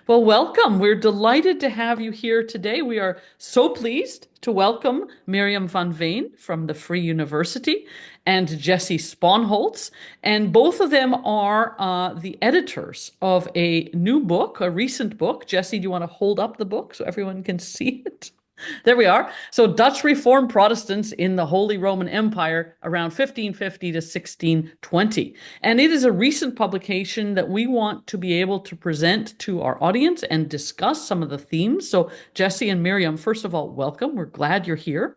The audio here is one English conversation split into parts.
Well, welcome. We're delighted to have you here today. We are so pleased to welcome Mirjam van Veen from the Free University and Jesse Spohnholz. And both of them are the editors of a new book, a recent book. Jesse, do you want to hold up the book so everyone can see it? There we are. So, Dutch Reformed Protestants in the Holy Roman Empire around 1550 to 1620. And it is a recent publication that we want to be able to present to our audience and discuss some of the themes. So, Jesse and Mirjam, first of all, welcome. We're glad you're here.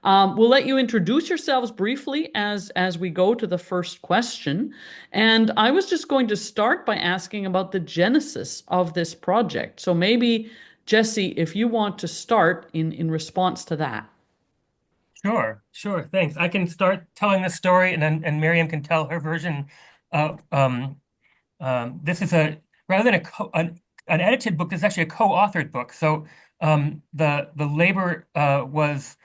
We'll let you introduce yourselves briefly as we go to the first question. And I was just going to start by asking about the genesis of this project. So, maybe Jesse, if you want to start in response to that. Sure. Thanks. I can start telling the story, and then Miriam can tell her version. Of, this is a rather than an edited book. This is actually a co-authored book. So the labor was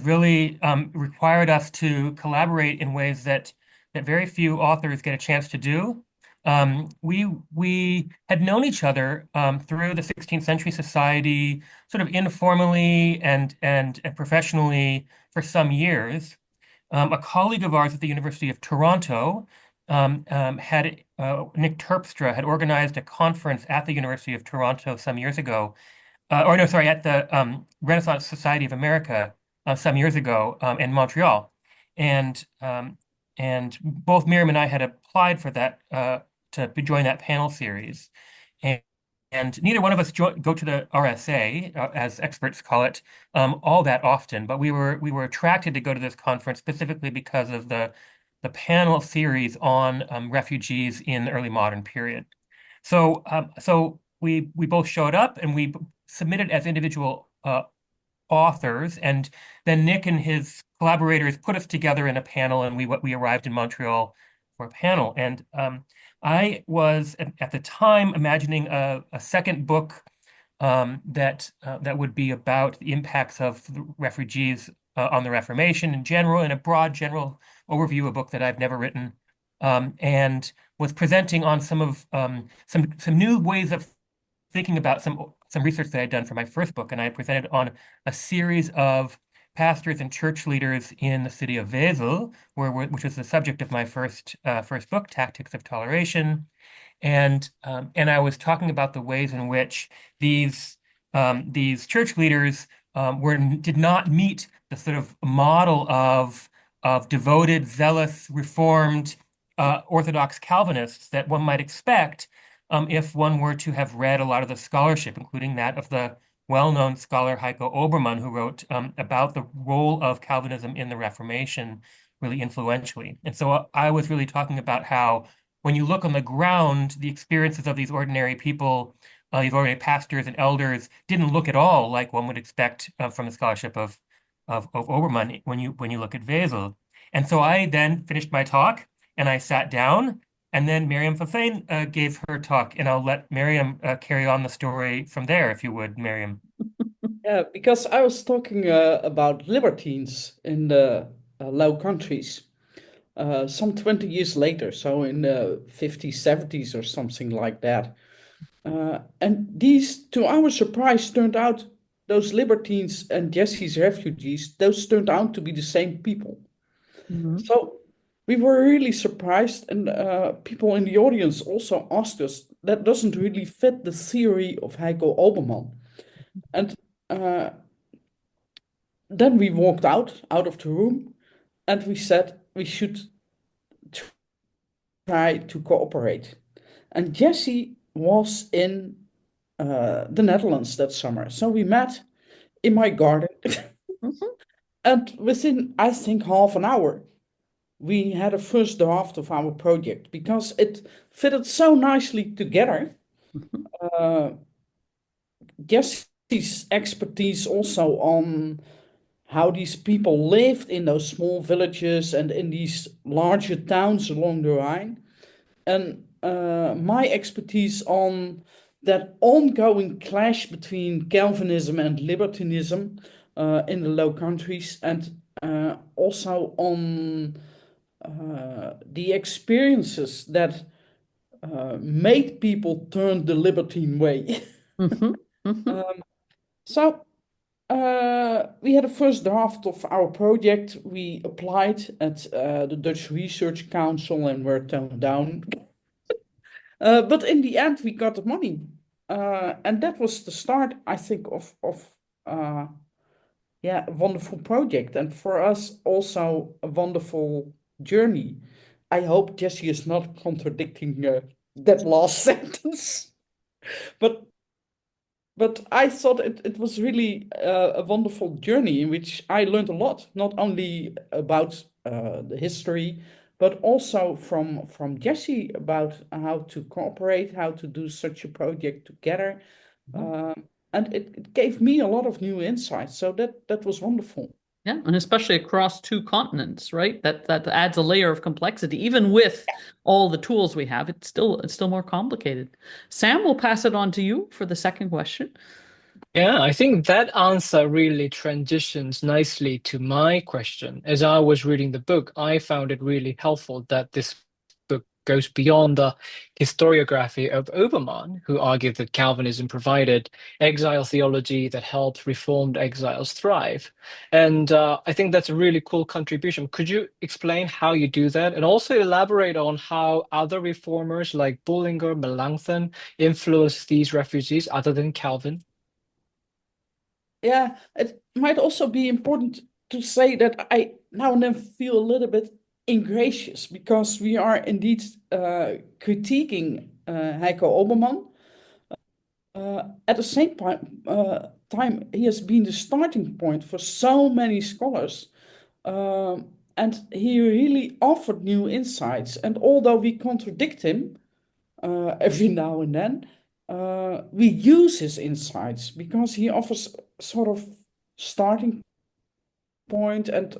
really required us to collaborate in ways that very few authors get a chance to do. We had known each other through the 16th Century Society, sort of informally and professionally for some years. A colleague of ours at the University of Toronto had Nick Terpstra had organized a conference at the University of Toronto some years ago, or no, sorry, at the Renaissance Society of America some years ago in Montreal, and and both Miriam and I had applied for that to join that panel series, and, and neither one of us go to the RSA, as experts call it, all that often. But we were attracted to go to this conference specifically because of the panel series on refugees in the early modern period. So we both showed up and we submitted as individual authors, and then Nick and his collaborators put us together in a panel, and we arrived in Montreal for a panel. And I was at the time imagining a second book that would be about the impacts of the refugees on the Reformation in general, in a broad general overview, a book that I've never written, and was presenting on some new ways of thinking about some research that I'd done for my first book, and I presented on a series of pastors and church leaders in the city of Wesel, which was the subject of my first book, Tactics of Toleration, and I was talking about the ways in which these church leaders did not meet the sort of model of devoted, zealous, reformed Orthodox Calvinists that one might expect if one were to have read a lot of the scholarship, including that of the well-known scholar Heiko Obermann, who wrote about the role of Calvinism in the Reformation really influentially. And so I was really talking about how when you look on the ground, the experiences of these ordinary people, these ordinary pastors and elders, didn't look at all like one would expect from the scholarship of Obermann when you look at Wesel. And so I then finished my talk and I sat down, and then Mirjam van Veen gave her talk, and I'll let Mirjam carry on the story from there, if you would, Mirjam. Yeah, because I was talking about libertines in the Low Countries some 20 years later, so in the 50s, 70s or something like that. And these, to our surprise, turned out those libertines and Jesse's refugees, those turned out to be the same people. Mhm. So we were really surprised, and people in the audience also asked us that doesn't really fit the theory of Heiko Obermann. And uh, then we walked out of the room, and we said we should try to cooperate. And Jesse was in the Netherlands that summer. So we met in my garden. Mhm. And within, I think, half an hour, we had a first draft of our project because it fitted so nicely together. Mhm. Uh, Jesse's expertise also on how these people lived in those small villages and in these larger towns along the Rhine, and my expertise on that ongoing clash between Calvinism and libertinism in the Low Countries, and also on the experiences that made people turn the libertine way. Hmm. Hmm. So we had a first draft of our project. We applied at the Dutch Research Council and were turned down. But in the end, we got the money. And that was the start, I think, of yeah, a wonderful project. And for us, also a wonderful journey. I hope Jesse is not contradicting that last sentence. But I thought it was really a wonderful journey in which I learned a lot, not only about the history, but also from Jesse about how to cooperate, how to do such a project together. And it gave me a lot of new insights. So that was wonderful. Yeah, and especially across two continents, right? That adds a layer of complexity. Even with all the tools we have, it's still more complicated. Sam, we'll pass it on to you for the second question. Yeah, I think that answer really transitions nicely to my question. As I was reading the book, I found it really helpful that this book goes beyond the historiography of Obermann, who argued that Calvinism provided exile theology that helped Reformed exiles thrive. And I think that's a really cool contribution. Could you explain how you do that and also elaborate on how other reformers like Bullinger, Melanchthon influenced these refugees other than Calvin? Yeah, it might also be important to say that I now and then feel a little bit ingracious because we are indeed critiquing Heiko Obermann. At the same time, he has been the starting point for so many scholars. And he really offered new insights. And although we contradict him every now and then, we use his insights because he offers sort of starting point, and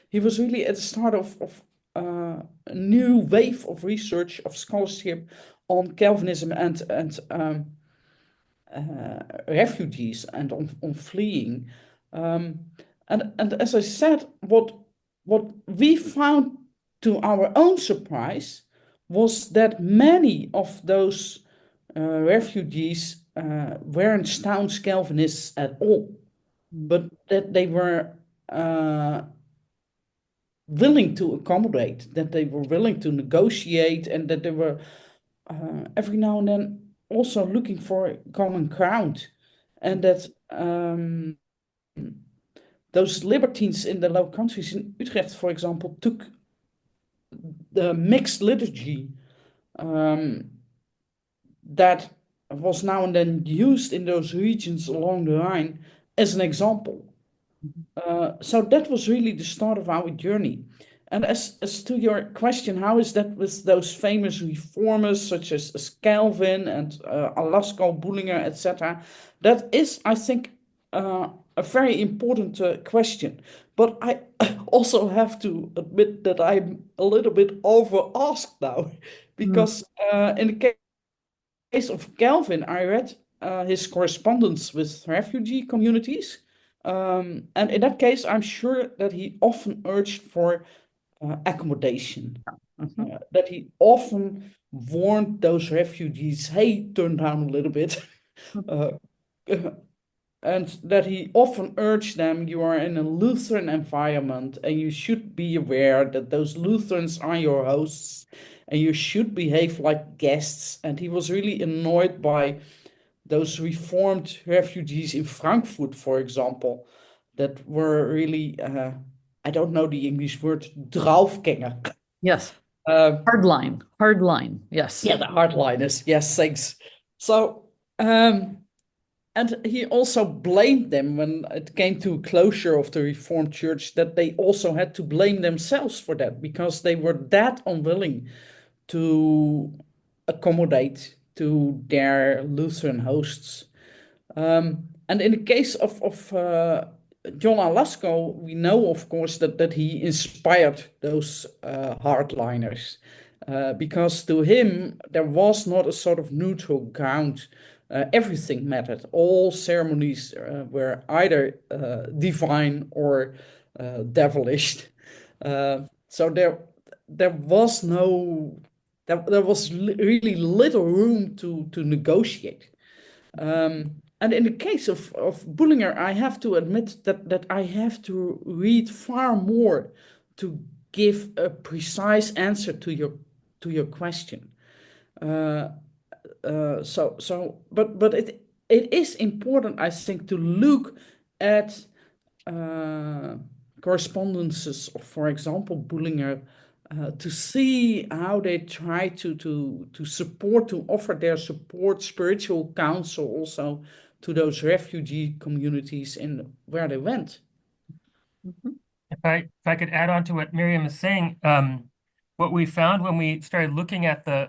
he was really at the start of a new wave of research of scholarship on Calvinism and refugees and on fleeing. And as I said, what we found to our own surprise was that many of those refugees weren't staunch Calvinists at all, but that they were willing to accommodate, that they were willing to negotiate, and that they were every now and then also looking for common ground, and that those libertines in the Low Countries in Utrecht, for example, took the mixed liturgy that was now and then used in those regions along the Rhine as an example. So that was really the start of our journey. And as to your question, how is that with those famous reformers such as Calvin and Łaski, Bullinger, etc.? That is, I think, a very important question. But I also have to admit that I'm a little bit over asked now, because in the case of Calvin, I read his correspondence with refugee communities. And in that case, I'm sure that he often urged for accommodation, that he often warned those refugees, hey, turn down a little bit. uh, and that he often urged them, you are in a Lutheran environment and you should be aware that those Lutherans are your hosts and you should behave like guests. And he was really annoyed by those reformed refugees in Frankfurt, for example, that were really, I don't know the English word, draufgänger. Yes. Uh, Hard line. Yes. yeah, the hardliners. Yes, thanks. So, and he also blamed them when it came to closure of the Reformed Church, that they also had to blame themselves for that because they were that unwilling to accommodate to their Lutheran hosts. And in the case of Jan Łaski, we know, of course, that he inspired those hardliners. Because to him, there was not a sort of neutral ground. Everything mattered. All ceremonies were either divine or devilish. So there was no, there was really little room to negotiate. And in the case of Bullinger, I have to admit that I have to read far more to give a precise answer to your question. But it is important, I think, to look at correspondences of, for example, Bullinger, to see how they try to support, to offer their support, spiritual counsel also to those refugee communities in where they went. If I could add on to what Mirjam is saying, what we found when we started looking at the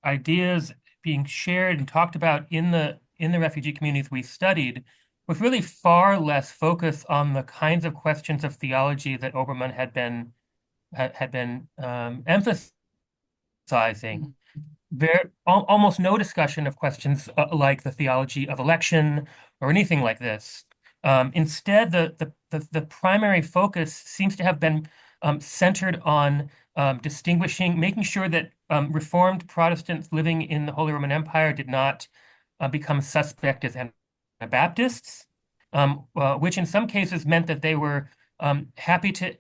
ideas being shared and talked about in the refugee communities we studied was really far less focus on the kinds of questions of theology that Obermann had been emphasizing. There almost no discussion of questions like the theology of election or anything like this. Instead, the primary focus seems to have been centered on making sure that Reformed Protestants living in the Holy Roman Empire did not become suspect as Anabaptists, which in some cases meant that they were happy to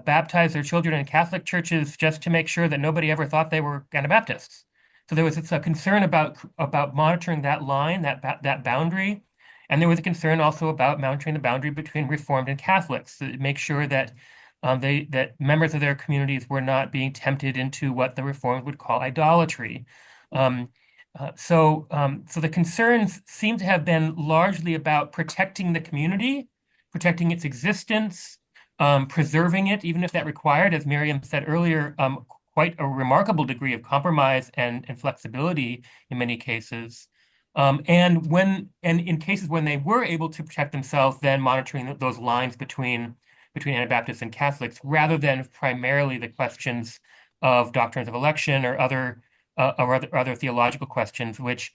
baptize their children in Catholic churches just to make sure that nobody ever thought they were Anabaptists. So there was a concern about monitoring that line, that boundary, and there was a concern also about monitoring the boundary between Reformed and Catholics to make sure that that members of their communities were not being tempted into what the Reformed would call idolatry. So the concerns seem to have been largely about protecting the community, protecting its existence, preserving it, even if that required, as Mirjam said earlier, quite a remarkable degree of compromise and flexibility in many cases. And in cases when they were able to protect themselves, then monitoring those lines between Anabaptists and Catholics, rather than primarily the questions of doctrines of election or other theological questions, which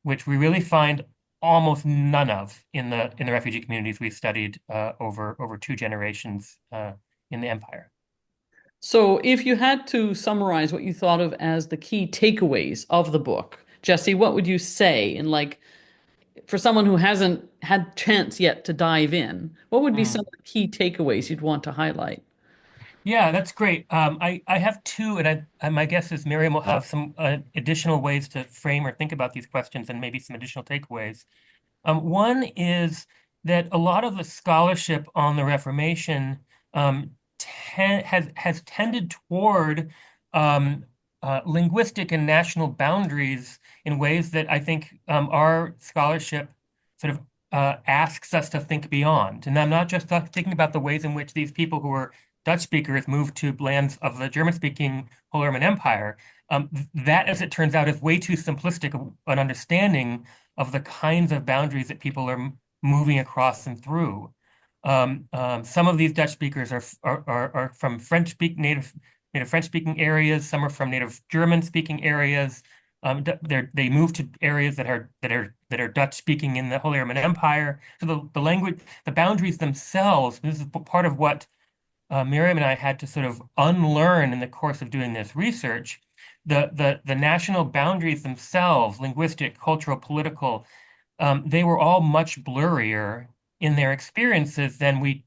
we really find almost none of in the refugee communities we studied over 2 generations in the empire. So if you had to summarize what you thought of as the key takeaways of the book, Jesse, what would you say in, like, for someone who hasn't had chance yet to dive in, what would be some of the key takeaways you'd want to highlight? Yeah, that's great. I have 2, and my guess is Mirjam will have some additional ways to frame or think about these questions and maybe some additional takeaways. One is that a lot of the scholarship on the Reformation has tended toward linguistic and national boundaries in ways that I think our scholarship sort of asks us to think beyond. And I'm not just thinking about the ways in which these people who were Dutch speakers moved to lands of the German-speaking Holy Roman Empire. That, as it turns out, is way too simplistic an understanding of the kinds of boundaries that people are moving across and through. Some of these Dutch speakers are from native French-speaking areas. Some are from native German-speaking areas. They move to areas that are Dutch-speaking in the Holy Roman Empire. So the language, the boundaries themselves. This is part of what Mirjam and I had to sort of unlearn in the course of doing this research. The national boundaries themselves, linguistic, cultural, political, they were all much blurrier in their experiences than we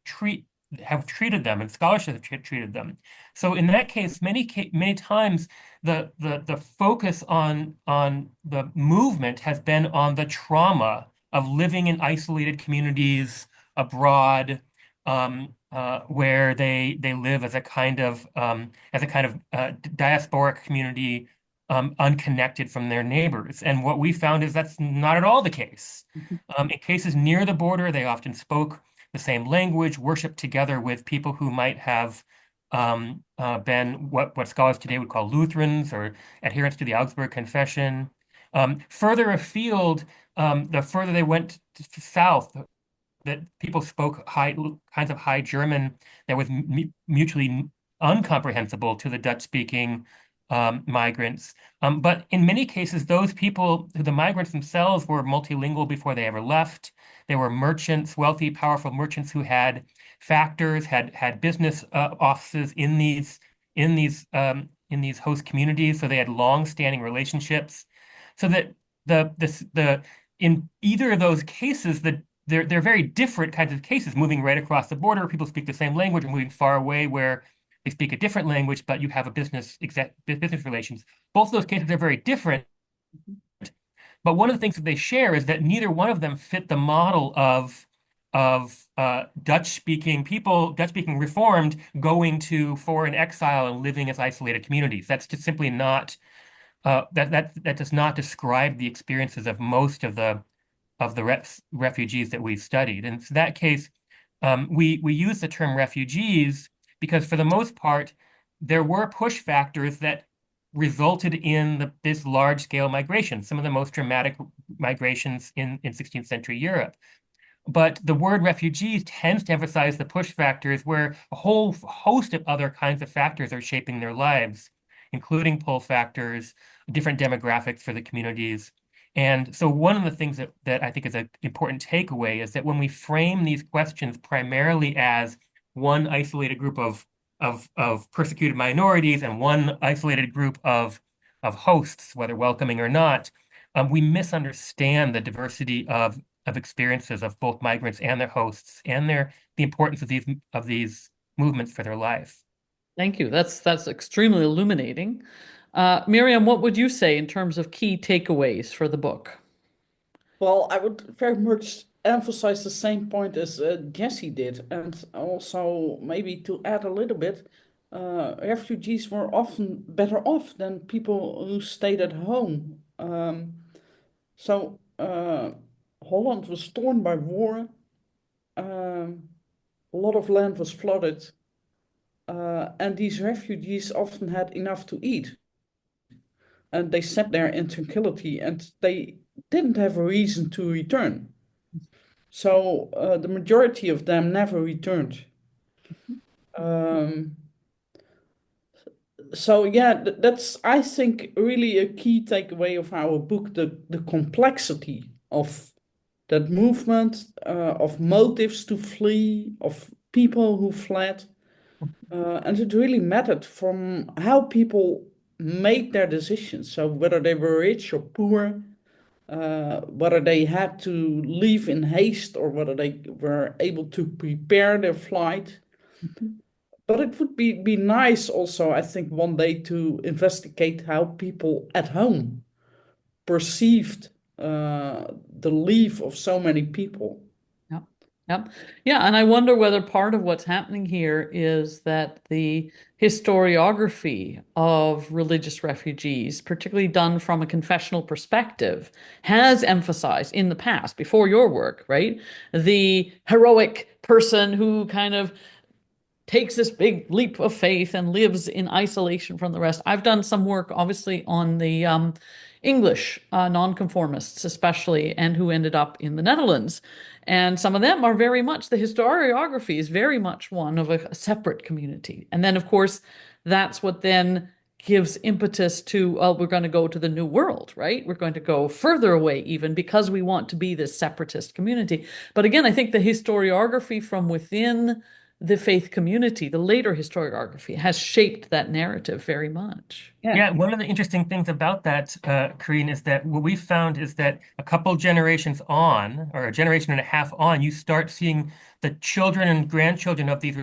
have treated them, and scholarship have treated them. So in that case, many times the focus on the movement has been on the trauma of living in isolated communities abroad, where they live as a kind of diasporic community, unconnected from their neighbors. And what we found is that's not at all the case. In cases near the border, they often spoke the same language, worshiped together with people who might have been what scholars today would call Lutherans or adherents to the Augsburg Confession. Further afield, the further they went south, that people spoke kinds of High German that was mutually incomprehensible to the Dutch-speaking migrants. But in many cases, those people, the migrants themselves, were multilingual before they ever left. They were merchants, wealthy, powerful merchants who had factors, had business offices in these host communities. So they had long-standing relationships. so that the in either of those cases, they're very different kinds of cases, moving right across the border, people speak the same language, or moving far away where they speak a different language, but you have a business relations. Both of those cases are very different. But one of the things that they share is that neither one of them fit the model of Dutch-speaking people, Dutch-speaking Reformed, going to foreign exile and living as isolated communities. That's just simply not that does not describe the experiences of most of the refugees that we've studied. And in that case, we use the term refugees because for the most part, there were push factors that resulted in this large-scale migration, some of the most dramatic migrations in 16th century Europe. But the word refugees tends to emphasize the push factors where a whole host of other kinds of factors are shaping their lives, including pull factors, different demographics for the communities. And so one of the things that I think is an important takeaway is that when we frame these questions primarily as one isolated group of persecuted minorities and one isolated group of hosts, whether welcoming or not, we misunderstand the diversity of experiences of both migrants and their hosts and the importance of these movements for their life. Thank you. That's extremely illuminating. Mirjam, what would you say in terms of key takeaways for the book? Well, I would very much emphasize the same point as Jesse did, and also maybe to add a little bit, refugees were often better off than people who stayed at home. So Holland was torn by war. A lot of land was flooded, and these refugees often had enough to eat. And they sat there in tranquility, and they didn't have a reason to return. So the majority of them never returned. So yeah, that's, I think, really a key takeaway of our book, the complexity of that movement, of motives to flee, of people who fled. And it really mattered from how people made their decisions. So whether they were rich or poor, whether they had to leave in haste or whether they were able to prepare their flight. But it would be nice also, I think, one day to investigate how people at home perceived the leave of so many people. Yep. Yep. Yeah, and I wonder whether part of what's happening here is that the historiography of religious refugees, particularly done from a confessional perspective, has emphasized in the past, before your work, right, the heroic person who kind of takes this big leap of faith and lives in isolation from the rest. I've done some work, obviously, on the English nonconformists, especially, and who ended up in the Netherlands. And some of them are very much, the historiography is very much one of a separate community. And then, of course, that's what then gives impetus to, well, we're going to go to the New World, right? We're going to go further away even because we want to be this separatist community. But again, I think the historiography from within the faith community, the later historiography, has shaped that narrative very much. Yeah, one of the interesting things about that, Corinne, is that what we found is that a couple generations on, or a generation and a half on, you start seeing the children and grandchildren of these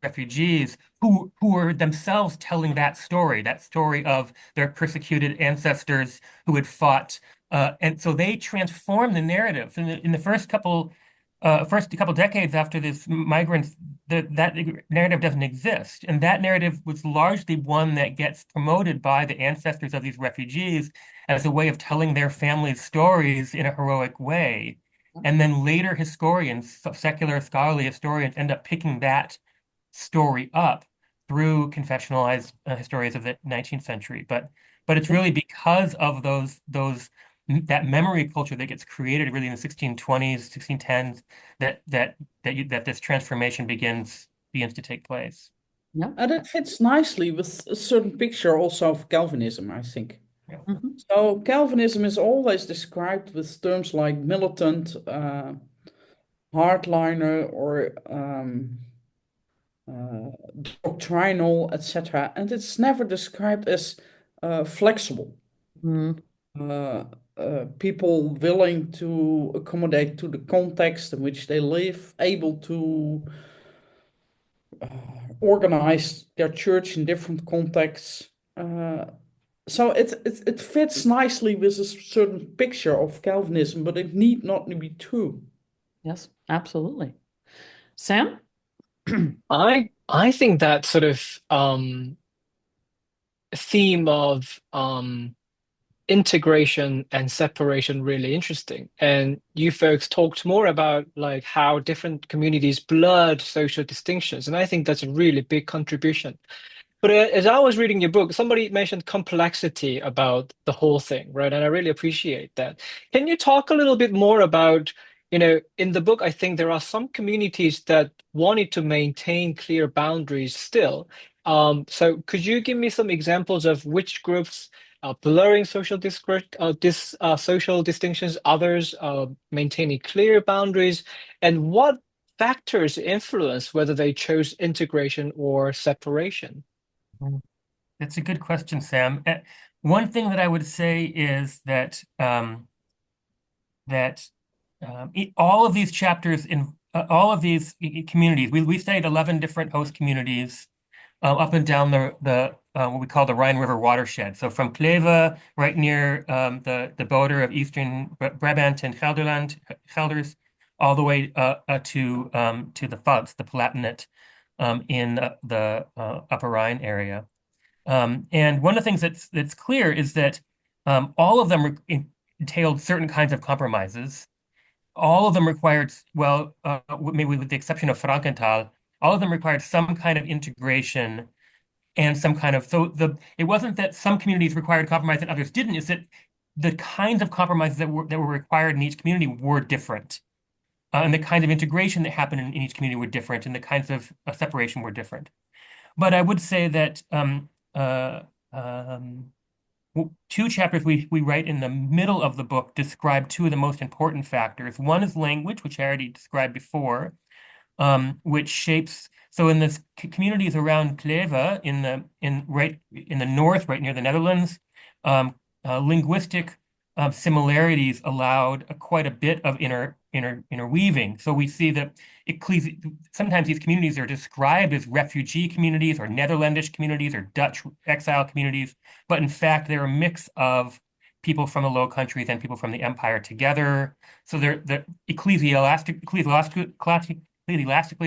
refugees who are themselves telling that story of their persecuted ancestors who had fought. And so they transform the narrative. In the first couple decades after this migrants, that narrative doesn't exist. And that narrative was largely one that gets promoted by the ancestors of these refugees as a way of telling their families' stories in a heroic way. And then later historians, secular scholarly historians, end up picking that story up through confessionalized historians of the 19th century. But it's really because of that memory culture that gets created really in the 1620s, 1610s, that this transformation begins to take place. Yeah. And it fits nicely with a certain picture also of Calvinism, I think. Yeah. So Calvinism is always described with terms like militant, hardliner, or doctrinal, etc. And it's never described as flexible. Mm. uh, people willing to accommodate to the context in which they live, able to organize their church in different contexts. So it fits nicely with a certain picture of Calvinism, but it need not be true. Yes, absolutely. Sam? I think that sort of theme of integration and separation really interesting. And you folks talked more about like how different communities blurred social distinctions. And I think that's a really big contribution. But as I was reading your book, somebody mentioned complexity about the whole thing, right? And I really appreciate that. Can you talk a little bit more about, in the book, I think there are some communities that wanted to maintain clear boundaries still. So could you give me some examples of which groups are blurring social distinctions, others maintaining clear boundaries, and what factors influence whether they chose integration or separation? That's a good question, Sam. One thing that I would say is that all of these chapters in all of these communities, we studied 11 different host communities up and down the what we call the Rhine River watershed. So from Kleve, right near the border of eastern Brabant and Gelders, all the way to the Pfalz, the Palatinate, in the Upper Rhine area. And one of the things that's clear is that all of them entailed certain kinds of compromises. All of them required, well, maybe with the exception of Frankenthal, all of them required some kind of integration and some kind of, it wasn't that some communities required compromise and others didn't, it's that the kinds of compromises that were required in each community were different. And the kinds of integration that happened in each community were different, and the kinds of separation were different. But I would say that uh, um, two chapters we write in the middle of the book describe two of the most important factors. One is language, which I already described before, which shapes. So in the communities around Kleve, in the north, right near the Netherlands, linguistic similarities allowed quite a bit of interweaving. So we see that sometimes these communities are described as refugee communities or Netherlandish communities or Dutch exile communities, but in fact they're a mix of people from the Low Countries and people from the Empire together. So they're ecclesiastically,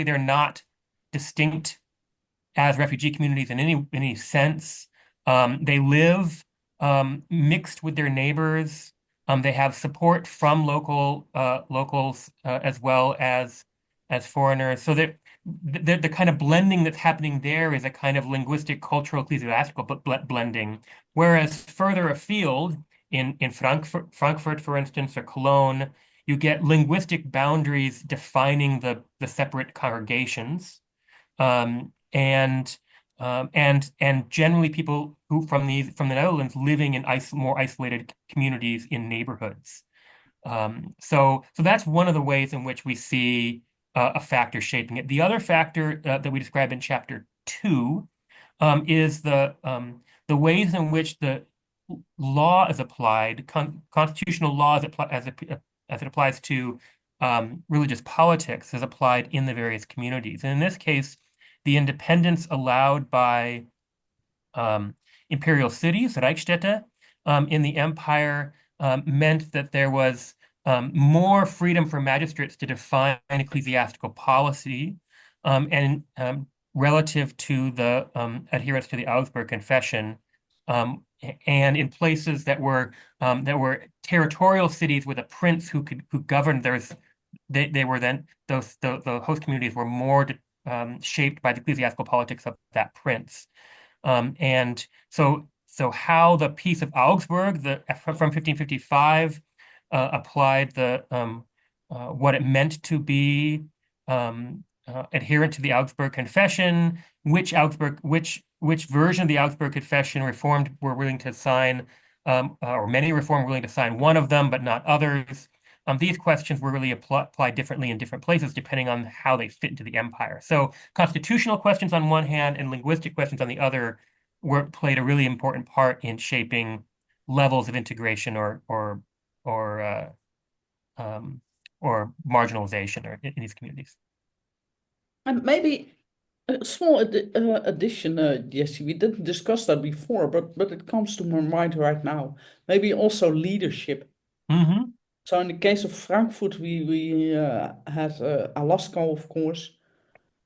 they're not distinct as refugee communities in any sense. They live mixed with their neighbors. They have support from locals as well as foreigners. So the kind of blending that's happening there is a kind of linguistic, cultural, ecclesiastical blending. Whereas further afield in Frankfurt, for instance, or Cologne, you get linguistic boundaries defining the separate congregations, and generally people who from the Netherlands living in more isolated communities in neighborhoods. So that's one of the ways in which we see a factor shaping it. The other factor that we describe in chapter 2 is the ways in which the law is applied, constitutional law as it applies to religious politics is applied in the various communities. And in this case, the independence allowed by imperial cities, Reichsstädte, in the empire meant that there was more freedom for magistrates to define ecclesiastical policy, and relative to the adherence to the Augsburg Confession, and in places that were territorial cities with a prince who governed those. They were then the host communities were more shaped by the ecclesiastical politics of that prince. And so how the Peace of Augsburg from 1555 applied what it meant to be adherent to the Augsburg Confession, which version of the Augsburg Confession Reformed were willing to sign, or many Reformed were willing to sign one of them, but not others. These questions were really applied differently in different places depending on how they fit into the empire. So constitutional questions on one hand and linguistic questions on the other played a really important part in shaping levels of integration or uh, or marginalization or in these communities. And maybe a small addition, Jesse, we didn't discuss that before, but it comes to my mind right now. Maybe also leadership. Mm-hmm. So in the case of Frankfurt, we had Alaska, of course,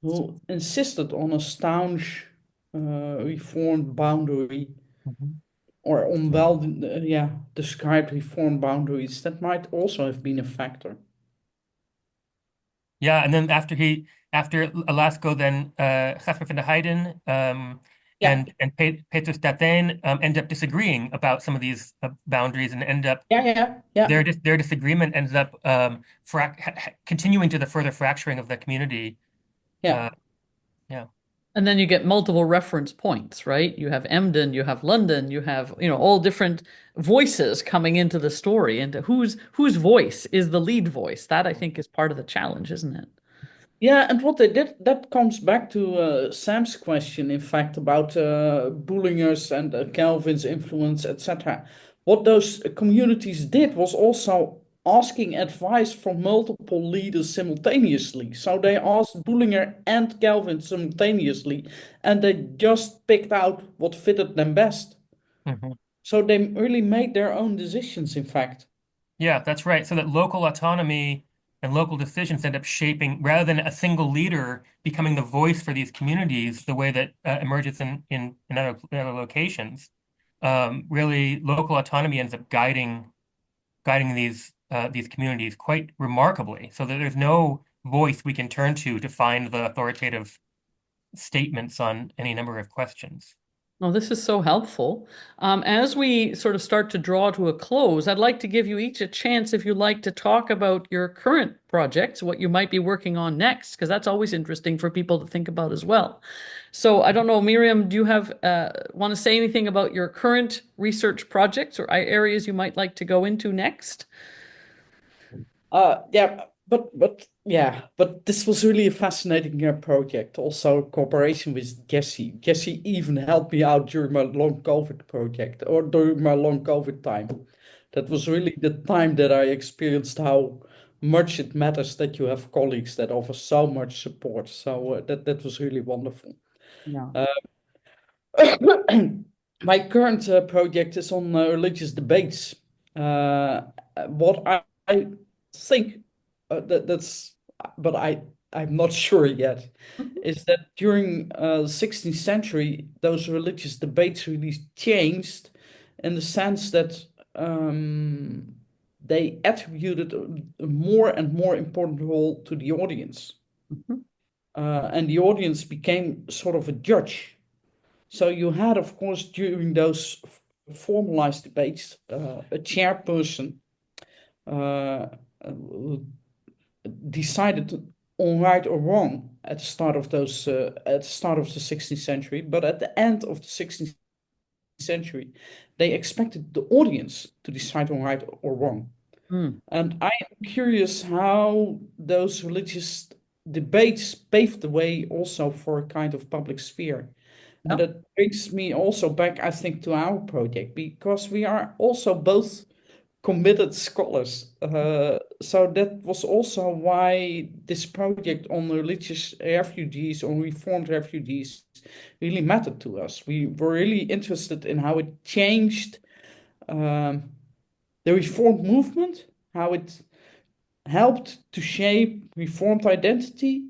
who insisted on a staunch reformed boundary Mm-hmm. or on described reformed boundaries. That might also have been a factor. Yeah, and then after Alaska, then Jasper van der Heijden Yeah, and Petrus Dathén end up disagreeing about some of these boundaries and end up yeah. their disagreement ends up continuing to the further fracturing of the community. Yeah. Yeah. And then you get multiple reference points, right? You have Emden, you have London, you have, all different voices coming into the story, and whose voice is the lead voice. That I think is part of the challenge, isn't it? Yeah, and what they did, that comes back to Sam's question, in fact, about Bullinger's and Calvin's influence, etc. What those communities did was also asking advice from multiple leaders simultaneously. So they asked Bullinger and Calvin simultaneously, and they just picked out what fitted them best. Mm-hmm. So they really made their own decisions, in fact. Yeah, that's right. So that local autonomy and local decisions end up shaping, rather than a single leader becoming the voice for these communities, the way that emerges in other locations. Really, local autonomy ends up guiding these communities quite remarkably, so that there's no voice we can turn to find the authoritative statements on any number of questions. Oh, this is so helpful. As we sort of start to draw to a close, I'd like to give you each a chance if you'd like to talk about your current projects, what you might be working on next, because that's always interesting for people to think about as well. So I don't know, Mirjam, do you have want to say anything about your current research projects or areas you might like to go into next? Yeah, but this was really a fascinating project. Also, cooperation with Jesse. Jesse even helped me out during my long COVID project or during my long COVID time. That was really the time that I experienced how much it matters that you have colleagues that offer so much support. So that was really wonderful. Yeah. Uh, my current project is on religious debates. What I think that's, but I'm not sure yet, is that during the 16th century, those religious debates really changed in the sense that they attributed a more and more important role to the audience. Mhm. And the audience became sort of a judge. So you had, of course, during those formalized debates, a chairperson uh, decided on right or wrong at the start of the 16th century. But at the end of the 16th century, they expected the audience to decide on right or wrong. Mm. And I am curious how those religious debates paved the way also for a kind of public sphere. And Yeah. that brings me also back, I think, to our project, because we are also both committed scholars. So that was also why this project on religious refugees, on reformed refugees, really mattered to us. We were really interested in how it changed the reformed movement, how it helped to shape reformed identity.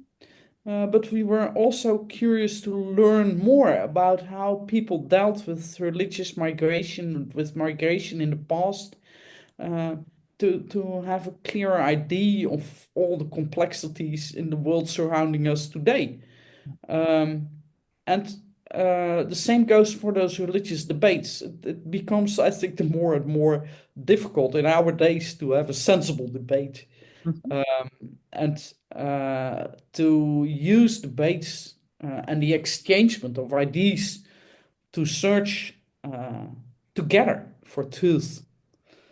But we were also curious to learn more about how people dealt with religious migration, with migration in the past, uh, to have a clearer idea of all the complexities in the world surrounding us today. Um, and the same goes for those religious debates. It becomes, I think, the more and more difficult in our days to have a sensible debate. Mhm. And to use debates and the exchangement of ideas to search together for truth.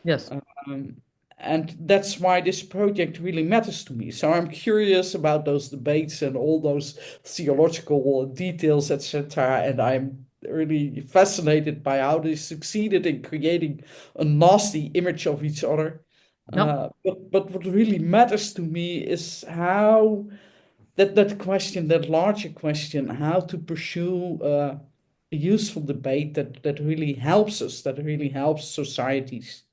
Yes. Um, and that's why this project really matters to me. So I'm curious about those debates and all those theological details, etc. And I'm really fascinated by how they succeeded in creating a nasty image of each other. Yep. But what really matters to me is how that question, that larger question, how to pursue a useful debate that really helps us, that really helps societies.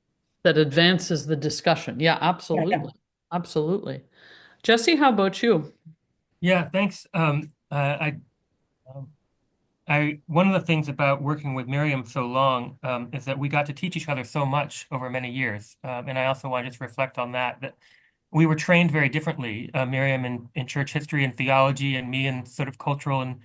That advances the discussion. Yeah, Yeah. absolutely. Absolutely. Jesse, how about you? Yeah, thanks. Um, one of the things about working with Miriam so long is that we got to teach each other so much over many years. And I also want to just reflect on that we were trained very differently. Miriam in church history and theology, and me in sort of cultural and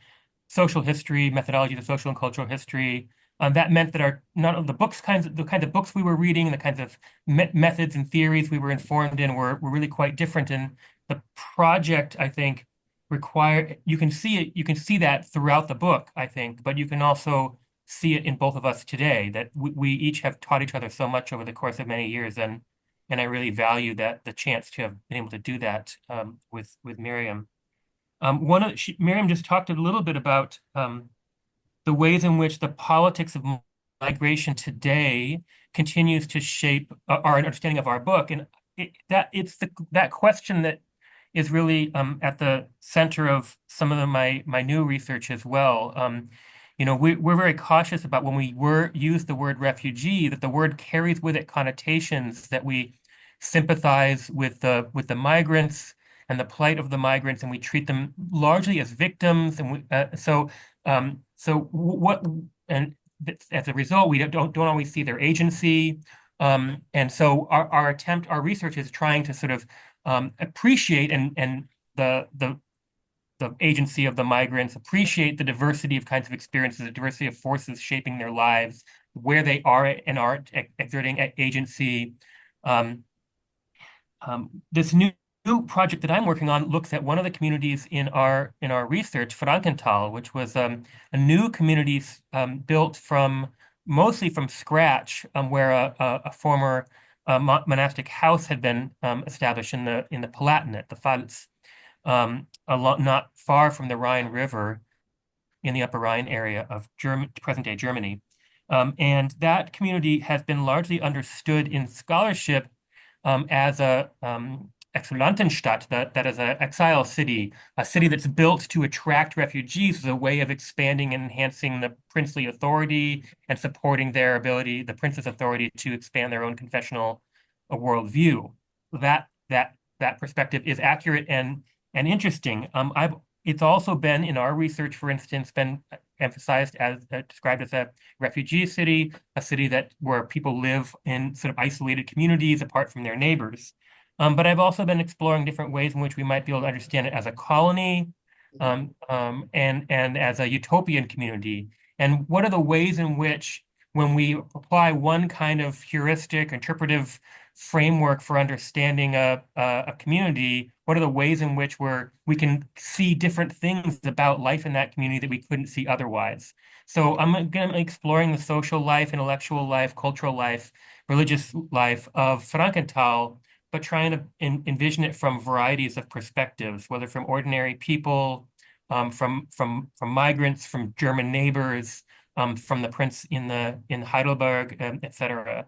social history, methodology of social and cultural history. That meant that none of the the kinds of books we were reading, and the kinds of methods and theories we were informed in were really quite different. And the project, I think, you can see it, you can see that throughout the book, I think, but you can also see it in both of us today, that we each have taught each other so much over the course of many years, and I really value the chance to have been able to do that with Miriam. Miriam just talked a little bit about the ways in which the politics of migration today continues to shape our understanding of our book, and that question that is really at the center of some of my new research as well. We're very cautious about when we use the word refugee, that the word carries with it connotations that we sympathize with the migrants and the plight of the migrants, and we treat them largely as victims. And as a result, we don't always see their agency. And so our research is trying to sort of appreciate and the agency of the migrants, appreciate the diversity of kinds of experiences, the diversity of forces shaping their lives, where they are and aren't exerting agency. This new project that I'm working on looks at one of the communities in our research, Frankenthal, which was a new community built mostly from scratch, where a former monastic house had been established in the Palatinate, the Pfalz, not far from the Rhine River in the Upper Rhine area of present-day Germany. And that community has been largely understood in scholarship as a Exilantenstadt, that is an exile city, a city that's built to attract refugees as a way of expanding and enhancing the princely authority and supporting the prince's authority to expand their own confessional worldview. That perspective is accurate and interesting. It's also been in our research, for instance, been emphasized as described as a refugee city, a city where people live in sort of isolated communities apart from their neighbors. But I've also been exploring different ways in which we might be able to understand it as a colony, and as a utopian community. And what are the ways in which, when we apply one kind of heuristic, interpretive framework for understanding a community, what are the ways in which we can see different things about life in that community that we couldn't see otherwise? So I'm again exploring the social life, intellectual life, cultural life, religious life of Frankenthal, but trying to envision it from varieties of perspectives, whether from ordinary people, from migrants, from German neighbors, from the prince in Heidelberg, etc.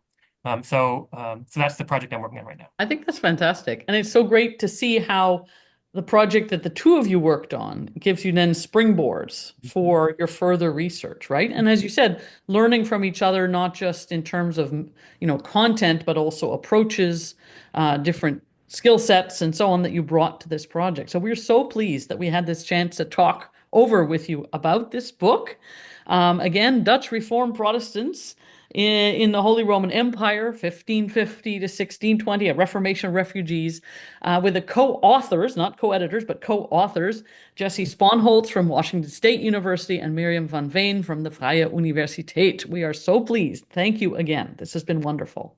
So that's the project I'm working on right now. I think that's fantastic. And it's so great to see how the project that the two of you worked on gives you then springboards for your further research, right? And as you said, learning from each other, not just in terms of, content, but also approaches, different skill sets and so on that you brought to this project. So we're so pleased that we had this chance to talk over with you about this book. Again, Dutch Reformed Protestants in the Holy Roman Empire, 1550 to 1620, a Reformation of Refugees, with the co-authors, not co-editors, but co-authors, Jesse Spohnholz from Washington State University and Mirjam van Veen from the Vrije Universiteit. We are so pleased. Thank you again. This has been wonderful.